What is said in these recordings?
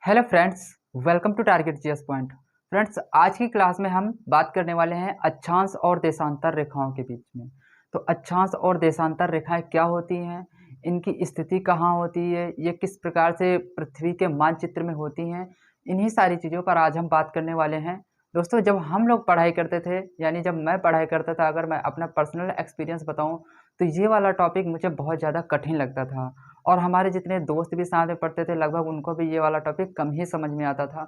Hello friends, welcome to target GS point. Friends, आज की class में हम बात करने वाले हैं अक्षांश और देशांतर रेखाओं के बीच में। तो अक्षांश और देशांतर रेखाएं क्या होती हैं, इनकी स्थिति कहाँ होती है, ये किस प्रकार से पृथ्वी के मानचित्र में होती हैं, इन्हीं सारी चीज़ों पर आज हम बात करने वाले हैं। दोस्तों, जब हम लोग पढ़ाई करते थे, यानी जब मैं पढ़ाई करता था, अगर मैं अपना पर्सनल एक्सपीरियंस बताऊँ तो ये वाला टॉपिक मुझे बहुत ज़्यादा कठिन लगता था। और हमारे जितने दोस्त भी साथ में पढ़ते थे, लगभग उनको भी ये वाला टॉपिक कम ही समझ में आता था।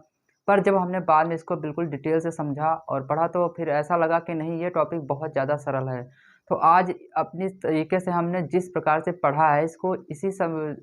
पर जब हमने बाद में इसको बिल्कुल डिटेल से समझा और पढ़ा, तो फिर ऐसा लगा कि नहीं, ये टॉपिक बहुत ज़्यादा सरल है। तो आज अपनी तरीके से हमने जिस प्रकार से पढ़ा है इसको,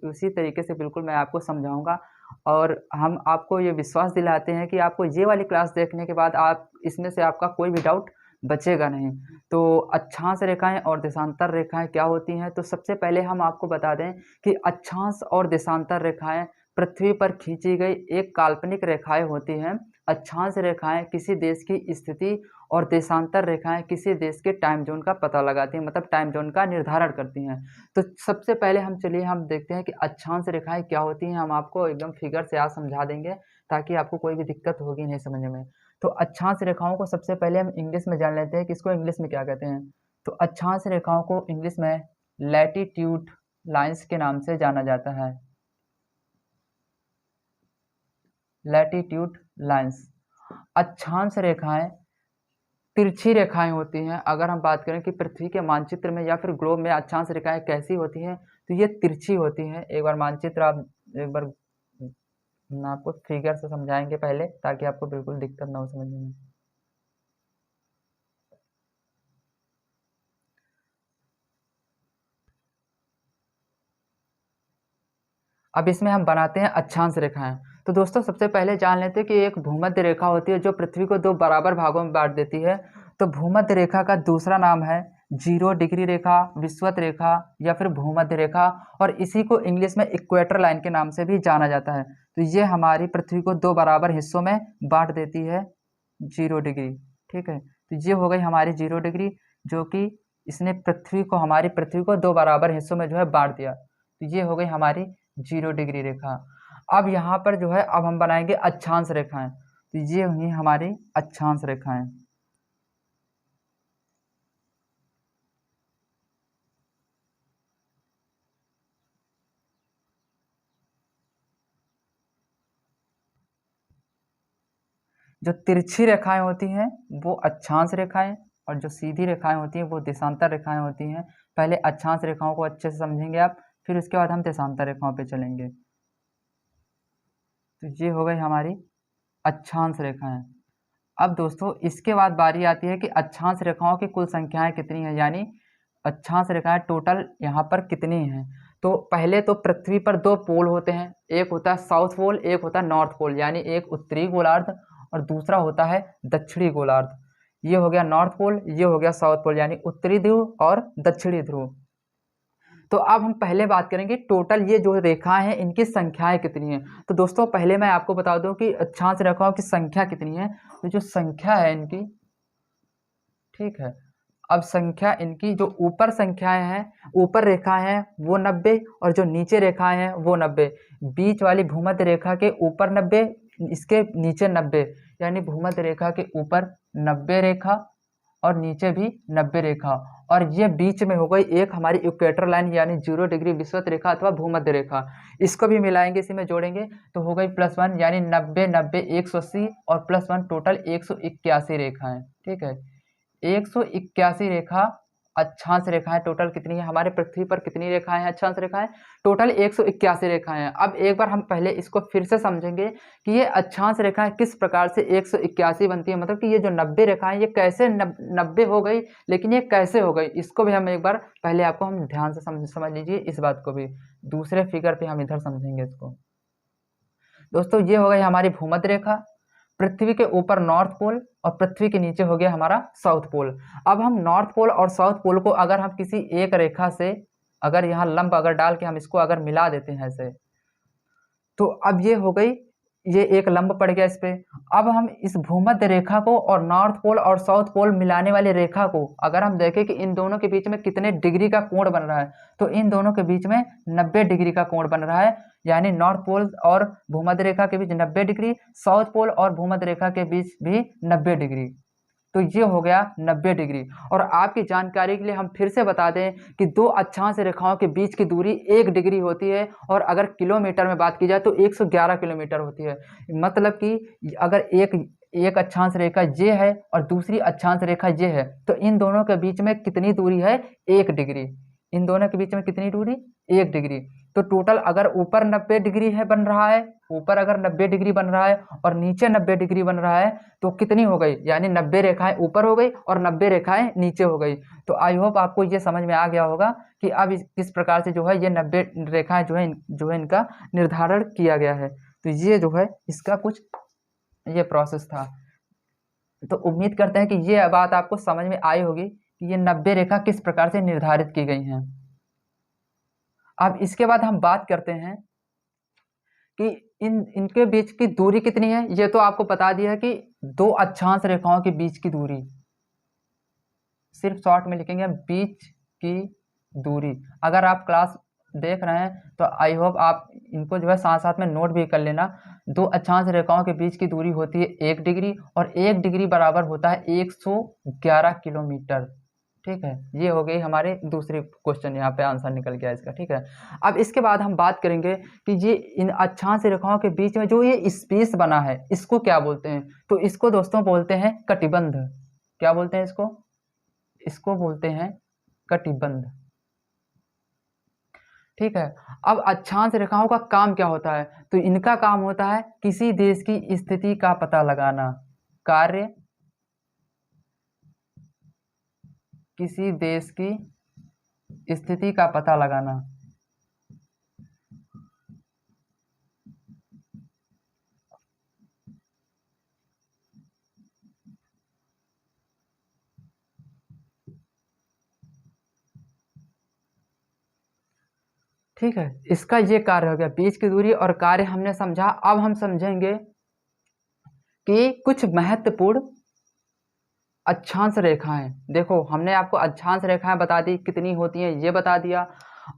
उसी तरीके से बिल्कुल मैं आपको समझाऊँगा। और हम आपको ये विश्वास दिलाते हैं कि आपको ये वाली क्लास देखने के बाद आप इसमें से आपका कोई भी डाउट बचेगा नहीं। तो अक्षांश रेखाएँ और देशांतर रेखाएँ क्या होती हैं? तो सबसे पहले हम आपको बता दें कि अक्षांश और देशांतर रेखाएँ पृथ्वी पर खींची गई एक काल्पनिक रेखाएँ होती हैं। अक्षांश रेखाएँ किसी देश की स्थिति और देशांतर रेखाएँ किसी देश के टाइम ज़ोन का पता लगाती हैं, मतलब टाइम ज़ोन का निर्धारण करती हैं। तो सबसे पहले हम देखते हैं कि अक्षांश रेखाएँ क्या होती हैं। हम आपको एकदम फिगर से आज समझा देंगे, ताकि आपको कोई भी दिक्कत होगी नहीं समझने में। तो अक्षांश रेखाओं को सबसे पहले हम इंग्लिश में जान लेते हैं कि इसको इंग्लिश में क्या कहते हैं। तो अक्षांश रेखाओं को इंग्लिश में लैटिट्यूड लाइन्स के नाम से जाना जाता है। Latitude lines. अक्षांश रेखाएं तिरछी रेखाएं होती हैं। अगर हम बात करें कि पृथ्वी के मानचित्र में या फिर ग्लोब में अक्षांश रेखाएं कैसी होती हैं, तो ये तिरछी होती हैं। एक बार मानचित्र आप एक बार हम आपको फिगर से समझाएंगे पहले, ताकि आपको बिल्कुल दिक्कत ना हो समझने में। अब इसमें हम बनाते हैं अक्षांश रेखाएं। तो दोस्तों, सबसे पहले जान लेते हैं कि एक भूमध्य रेखा होती है जो पृथ्वी को दो बराबर भागों में बांट देती है। तो भूमध्य रेखा का दूसरा नाम है 0 डिग्री रेखा, विषुवत रेखा या फिर भूमध्य रेखा, और इसी को इंग्लिश में इक्वेटर लाइन के नाम से भी जाना जाता है। तो ये हमारी पृथ्वी को दो बराबर हिस्सों में बांट देती है, 0 डिग्री। ठीक है, तो ये हो गई हमारी 0 डिग्री, जो कि इसने हमारी पृथ्वी को दो बराबर हिस्सों में जो है बांट दिया। तो ये हो गई हमारी 0 डिग्री रेखा। अब यहाँ पर जो है, अब हम बनाएंगे अक्षांश रेखाएं। तो ये हुई हमारी अक्षांश रेखाएं। जो तिरछी रेखाएं होती हैं वो अक्षांश रेखाएं, और जो सीधी रेखाएं होती हैं वो देशांतर रेखाएं होती हैं। पहले अक्षांश रेखाओं को अच्छे से समझेंगे आप, फिर उसके बाद हम देशांतर रेखाओं पे चलेंगे। तो ये हो गई हमारी अक्षांश रेखाएं। अब दोस्तों, इसके बाद बारी आती है कि अक्षांश रेखाओं की कुल संख्याएं कितनी हैं, यानी अक्षांश रेखाएं टोटल यहाँ पर कितनी हैं। तो पहले तो पृथ्वी पर दो पोल होते हैं, एक होता है साउथ पोल, एक होता है नॉर्थ पोल, यानी एक उत्तरी गोलार्ध और दूसरा होता है दक्षिणी गोलार्ध। ये हो गया नॉर्थ पोल, ये हो गया साउथ पोल, यानी उत्तरी ध्रुव और दक्षिणी ध्रुव। तो अब हम पहले बात करेंगे टोटल ये जो रेखाएं हैं इनकी संख्याएं कितनी हैं। तो दोस्तों, पहले मैं आपको बता दूं कि अक्षांश रेखाओं की संख्या कितनी है। तो जो संख्या है इनकी, ठीक है, अब संख्या इनकी जो ऊपर संख्याएं हैं, ऊपर रेखाएं हैं वो 90, और जो नीचे रेखाएं हैं वो 90। बीच वाली भूमध्य रेखा के ऊपर 90, इसके नीचे 90, यानी भूमध्य रेखा के ऊपर 90 रेखा और नीचे भी 90 रेखा। और ये बीच में हो गई एक हमारी इक्वेटर लाइन, यानी 0 डिग्री विषुवत रेखा अथवा भूमध्य रेखा। इसको भी मिलाएंगे, इसी में जोड़ेंगे तो हो गई +1, यानी 90 90 180 और +1 टोटल 181 रेखाएं। ठीक है, 181 रेखा अक्षांश रेखाएं टोटल कितनी है। हमारे पृथ्वी पर कितनी रेखाएं हैं अक्षांश रेखाएं, टोटल 181 रेखाएं हैं। अब एक बार हम पहले इसको फिर से समझेंगे कि ये अक्षांश रेखाएं किस प्रकार से 181 बनती है, मतलब कि ये जो 90 रेखाएं ये कैसे 90 हो गई, लेकिन ये कैसे हो गई, इसको भी हम एक बार पहले आपको हम ध्यान से समझ लीजिए। इस बात को भी दूसरे फिगर पे हम इधर समझेंगे इसको। दोस्तों, ये हो गई हमारी भूमध्य रेखा, पृथ्वी के ऊपर नॉर्थ पोल और पृथ्वी के नीचे हो गया हमारा साउथ पोल। अब हम नॉर्थ पोल और साउथ पोल को अगर हम किसी एक रेखा से, अगर यहाँ लंब अगर डाल के हम इसको अगर मिला देते हैं ऐसे, तो अब ये हो गई ये एक लंब पड़ गया इस पे। अब हम इस भूमध्य रेखा को और नॉर्थ पोल और साउथ पोल मिलाने वाली रेखा को अगर हम देखें कि इन दोनों के बीच में कितने डिग्री का कोण बन रहा है, तो इन दोनों के बीच में 90 डिग्री का कोण बन रहा है। यानी नॉर्थ पोल और भूमध्य रेखा के बीच 90 डिग्री, साउथ पोल और भूमध्य रेखा के बीच भी 90 डिग्री। तो ये हो गया 90 डिग्री। और आपकी जानकारी के लिए हम फिर से बता दें कि दो अक्षांश रेखाओं के बीच की दूरी 1 डिग्री होती है, और अगर किलोमीटर में बात की जाए तो 111 किलोमीटर होती है। मतलब कि अगर एक अक्षांश रेखा ये है और दूसरी अक्षांश रेखा ये है, तो इन दोनों के बीच में कितनी दूरी है? 1 डिग्री। इन दोनों के बीच में कितनी दूरी? 1 डिग्री। तो टोटल अगर ऊपर 90 डिग्री है बन रहा है, ऊपर अगर 90 डिग्री बन रहा है और नीचे 90 डिग्री बन रहा है, तो कितनी हो गई? यानी 90 रेखाएं ऊपर हो गई और 90 रेखाएं नीचे हो गई। तो आई होप आपको ये समझ में आ गया होगा कि अब किस प्रकार से जो है ये 90 रेखाएं जो है इनका निर्धारण किया गया है। तो ये जो है इसका कुछ ये प्रोसेस था। तो उम्मीद करते हैं कि ये बात आपको समझ में आई होगी कि ये 90 रेखा किस प्रकार से निर्धारित की गई हैं। अब इसके बाद हम बात करते हैं कि इनके बीच की दूरी कितनी है। ये तो आपको बता दिया है कि दो अक्षांश रेखाओं के बीच की दूरी, सिर्फ शॉर्ट में लिखेंगे बीच की दूरी। अगर आप क्लास देख रहे हैं तो आई होप आप इनको जो है साथ साथ में नोट भी कर लेना। दो अक्षांश रेखाओं के बीच की दूरी होती है 1 डिग्री, और 1 डिग्री बराबर होता है 111 किलोमीटर। ठीक है, ये हो गई हमारे दूसरी क्वेश्चन, यहाँ पे आंसर निकल गया इसका। ठीक है, अब इसके बाद हम बात करेंगे कि ये इन अक्षांश रेखाओं के बीच में जो ये स्पेस बना है इसको क्या बोलते हैं। तो इसको दोस्तों बोलते हैं कटिबंध। क्या बोलते हैं इसको? इसको बोलते हैं कटिबंध। ठीक है, अब अक्षांश रेखाओं का काम क्या होता है? तो इनका काम होता है किसी देश की स्थिति का पता लगाना। कार्य किसी देश की स्थिति का पता लगाना। ठीक है, इसका ये कार्य हो गया, बीच की दूरी और कार्य हमने समझा। अब हम समझेंगे कि कुछ महत्वपूर्ण अक्षांश रेखाएं। देखो हमने आपको अक्षांश रेखाएं बता दी कितनी होती हैं, ये बता दिया,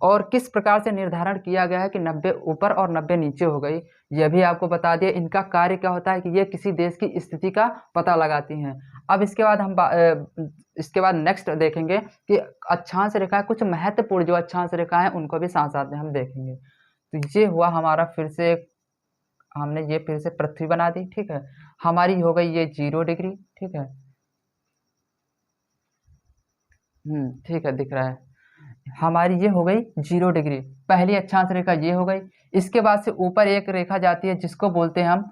और किस प्रकार से निर्धारण किया गया है कि 90 ऊपर और 90 नीचे हो गई, यह भी आपको बता दिया। इनका कार्य क्या होता है कि ये किसी देश की स्थिति का पता लगाती हैं। अब इसके बाद नेक्स्ट देखेंगे कि अक्षांश रेखाएं, कुछ महत्वपूर्ण जो अक्षांश रेखा है उनको भी साथ साथ में हम देखेंगे। तो ये हुआ हमारा, हमने ये फिर से पृथ्वी बना दी। ठीक है, हमारी हो गई ये 0 डिग्री। ठीक है, ठीक है, दिख रहा है। हमारी ये हो गई 0 डिग्री, पहली अक्षांश रेखा ये हो गई। इसके बाद से ऊपर एक रेखा जाती है जिसको बोलते हैं हम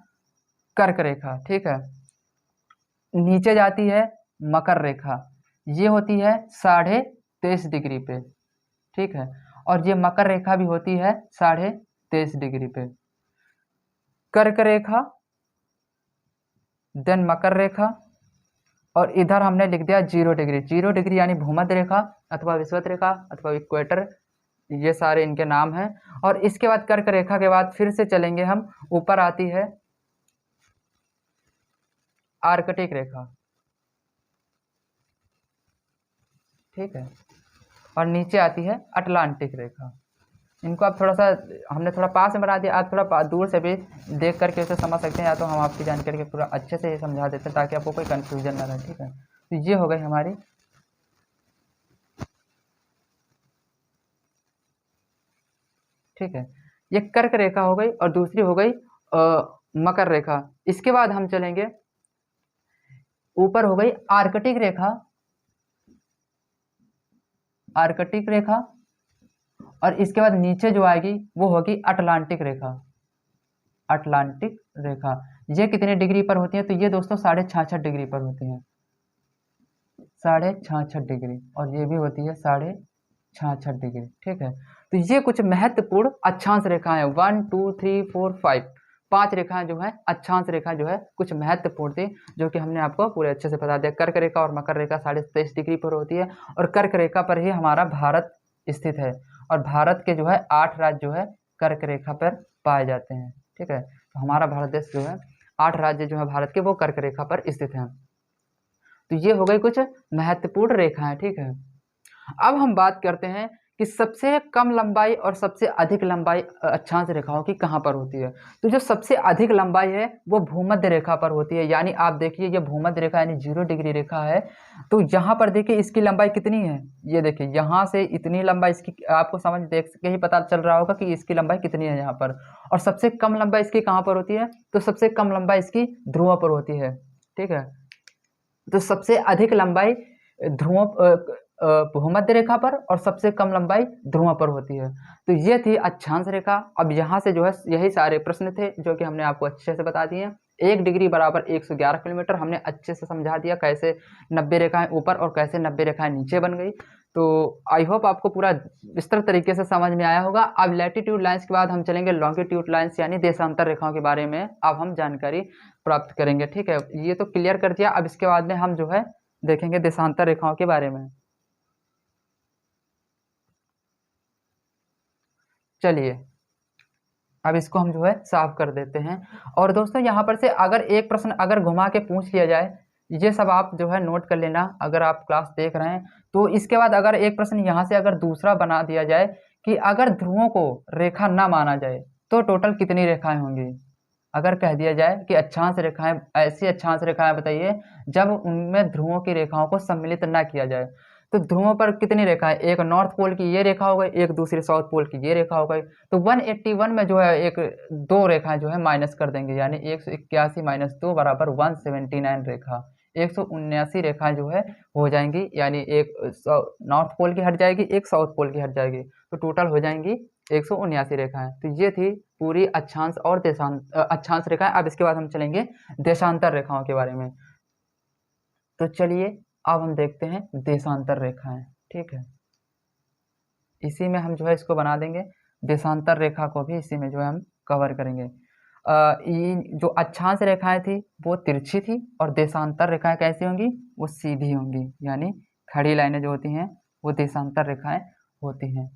कर्क रेखा। ठीक है, नीचे जाती है मकर रेखा, ये होती है 23.5 डिग्री पे। ठीक है, और ये मकर रेखा भी होती है 23.5 डिग्री पे। कर्क रेखा, देन मकर रेखा, और इधर हमने लिख दिया 0 डिग्री। 0 डिग्री यानी भूमध्य रेखा अथवा विषुवत रेखा अथवा इक्वेटर, ये सारे इनके नाम हैं। और इसके बाद कर्क रेखा के बाद फिर से चलेंगे हम, ऊपर आती है आर्कटिक रेखा। ठीक है, और नीचे आती है अटलांटिक रेखा। इनको आप थोड़ा सा, हमने थोड़ा पास में बना दिया, आप थोड़ा दूर से भी देख करके उसे समझ सकते हैं, या तो हम आपकी जानकारी के पूरा अच्छे से ये समझा देते हैं ताकि आपको कोई कंफ्यूजन ना रहे। ठीक है, तो ये हो गई हमारी, ठीक है, ये कर्क रेखा हो गई और दूसरी हो गई मकर रेखा। इसके बाद हम चलेंगे, ऊपर हो गई आर्कटिक रेखा, आर्कटिक रेखा, और इसके बाद नीचे जो आएगी वो होगी अटलांटिक रेखा। अटलांटिक रेखा ये कितने डिग्री पर होती है? तो ये दोस्तों 66.5 डिग्री पर होती है, 66.5 डिग्री, और ये भी होती है 66.5 डिग्री। ठीक है, तो ये कुछ महत्वपूर्ण अक्षांश रेखाएं 1 2 3 4 5 5 रेखाएं जो है अक्षांश रेखा जो है कुछ महत्वपूर्ण थी, जो कि हमने आपको पूरे अच्छे से बता दिया। कर्क रेखा और मकर रेखा 23.5 डिग्री पर होती है, और कर्क रेखा पर ही हमारा भारत स्थित है, और भारत के जो है 8 राज्य जो है कर्क रेखा पर पाए जाते हैं। ठीक है, हमारा भारत देश जो है 8 राज्य जो है भारत के वो कर्क रेखा पर स्थित हैं। तो ये हो गई कुछ महत्वपूर्ण रेखाएं, ठीक है। अब हम बात करते हैं कि सबसे कम लंबाई और सबसे अधिक लंबाई अक्षांश रेखाओं की कहाँ पर होती है। तो जो सबसे अधिक लंबाई है वो भूमध्य रेखा पर होती है, यानी आप देखिए ये भूमध्य रेखा यानी 0 डिग्री रेखा है। तो यहाँ पर देखिए इसकी लंबाई कितनी है, ये देखिए यहाँ से इतनी लंबाई इसकी, आपको समझ देख के ही पता चल रहा होगा कि इसकी लंबाई कितनी है यहाँ पर। और सबसे कम लंबाई इसकी कहाँ पर होती है, तो सबसे कम लंबाई इसकी ध्रुव पर होती है, ठीक है। तो सबसे अधिक लंबाई ध्रुव भूमध्य रेखा पर और सबसे कम लंबाई ध्रुव पर होती है। तो ये थी अक्षांश रेखा। अब यहाँ से जो है यही सारे प्रश्न थे जो कि हमने आपको अच्छे से बता दिए। 1 डिग्री बराबर 111 किलोमीटर हमने अच्छे से समझा दिया, कैसे 90 रेखाएं ऊपर और कैसे 90 रेखाएं नीचे बन गई। तो आई होप आपको पूरा विस्तृत तरीके से समझ में आया होगा। अब लैटिट्यूड लाइन्स के बाद हम चलेंगे लॉन्गिट्यूड लाइन्स यानी देशांतर रेखाओं के बारे में अब हम जानकारी प्राप्त करेंगे, ठीक है। ये तो क्लियर कर दिया। अब इसके बाद में हम जो है देखेंगे देशांतर रेखाओं के बारे में। चलिए अब इसको हम जो है साफ कर देते हैं। और दोस्तों यहाँ पर से अगर एक प्रश्न अगर घुमा के पूछ लिया जाए, ये सब आप जो है नोट कर लेना अगर आप क्लास देख रहे हैं। तो इसके बाद अगर एक प्रश्न यहाँ से अगर दूसरा बना दिया जाए कि अगर ध्रुवों को रेखा ना माना जाए तो टोटल कितनी रेखाएं होंगी। अगर कह दिया जाए कि अक्षांश रेखाएं, ऐसी अक्षांश रेखाएं बताइए जब उनमें ध्रुवों की रेखाओं को सम्मिलित ना किया जाए, तो ध्रुवों पर कितनी रेखाएं, एक नॉर्थ पोल की ये रेखा हो गई, एक दूसरी साउथ पोल की ये रेखा हो गई। तो 181 में जो है एक दो रेखाएं जो है माइनस कर देंगे, यानी 181 माइनस 2 बराबर 179 रेखा, 179 रेखाएं जो है हो जाएंगी, यानी एक नॉर्थ पोल की हट जाएगी, एक साउथ पोल की हट जाएगी, तो टोटल हो जाएंगी 179 रेखाएं। तो ये थी पूरी अक्षांश और अक्षांश रेखाएं। अब इसके बाद हम चलेंगे देशांतर रेखाओं के बारे में। तो चलिए अब हम देखते हैं देशांतर रेखाएं, ठीक है। इसी में हम जो है इसको बना देंगे, देशांतर रेखा को भी इसी में जो है हम कवर करेंगे। ये जो अक्षांश रेखाएं थी वो तिरछी थी और देशांतर रेखाएं कैसी होंगी, वो सीधी होंगी, यानी खड़ी लाइनें जो होती हैं वो देशांतर रेखाएं होती हैं।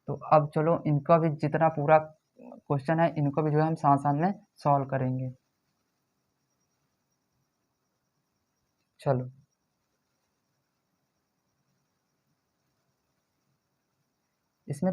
तो अब चलो इनका भी जितना पूरा क्वेश्चन है इनको भी जो है हम साथ साथ में सॉल्व करेंगे। चलो इसमें तो